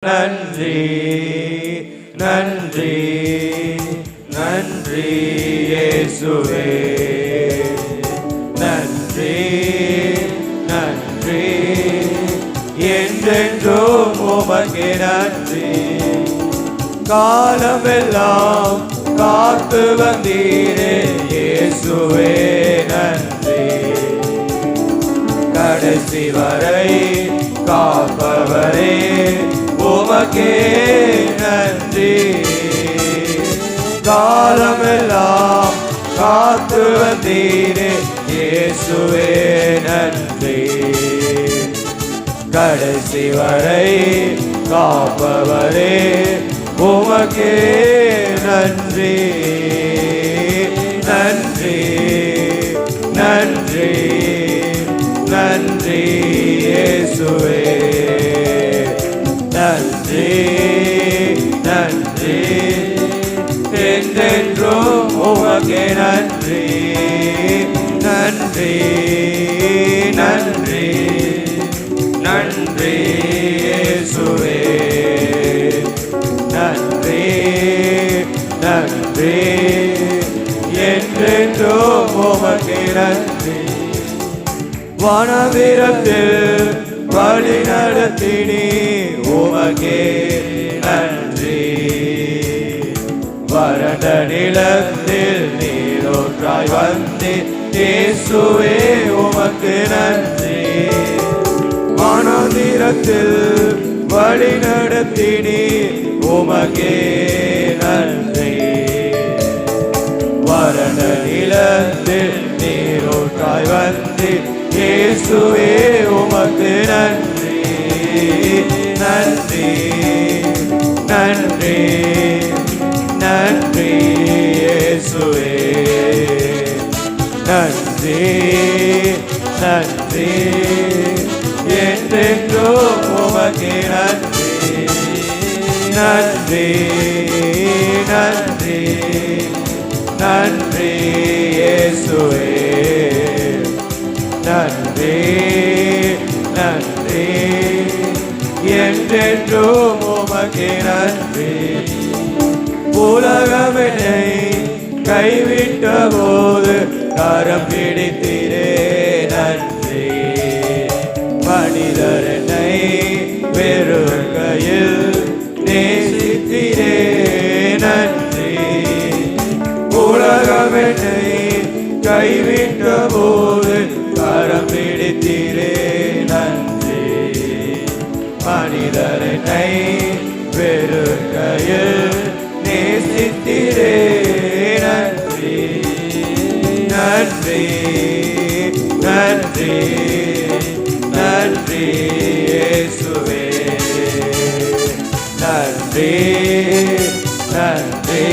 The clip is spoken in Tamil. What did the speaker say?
நன்றி நன்றி நன்றி இயேசுவே, நன்றி நன்றி என்றென்றும் உமக்கு நன்றி. காலமெல்லாம் காத்து வந்தீரே இயேசுவே நன்றி. கடைசி வரை காப்பவரே உமக்கே நன்றி. காலமெல்லாம் காத்து வந்தீரே இயேசுவே நன்றி. கடைசி வரை காப்பவரே உமக்கே நன்றி. நன்றி நன்றி நன்றி இயேசுவே, நன்றி நன்றி என்றென்றும் உமக்கே நன்றி. நன்றி நன்றி நன்றி இயேசுவே, நன்றி நன்றி என்றென்றும் உமக்கே நன்றி. வனவிரத்தில் வழி நடத்தினி உமக்கே நன்றி. வறண்ட நிலத்தில் நீரோற்றாய் வந்தே இயேசுவே உமக்கு நன்றி. வனவிரத்தில் வழி நடத்தினி உமக்கே நன்றி. வறண்ட நிலத்தில் நீரோற்றாய் வந்தே இயேசுவே உமக்கு நன்றி. நன்றி நன்றி நன்றி இயேசுவே, நன்றி நன்றி என்றென்றும் உமக்கு நன்றி. நன்றி நன்றி நன்றி இயேசுவே, நன்றி நன்றி என்றென்றும் உமக்கு நன்றி. உலகம் என்னை கைவிட்ட போது கரம் பிடித்தீரே நன்றி. மனிதர் என்னை வெறுக்கையில் நேசித்தீரே நன்றி. உலகம் என்னை கைவிட்ட போது கரம் பிடித்தீரே நன்றி. மனிதர் என்னை வெறுக்கையில் நேசித்தீரே நன்றி. நன்றி நன்றி நன்றி இயேசுவே, நன்றி நன்றி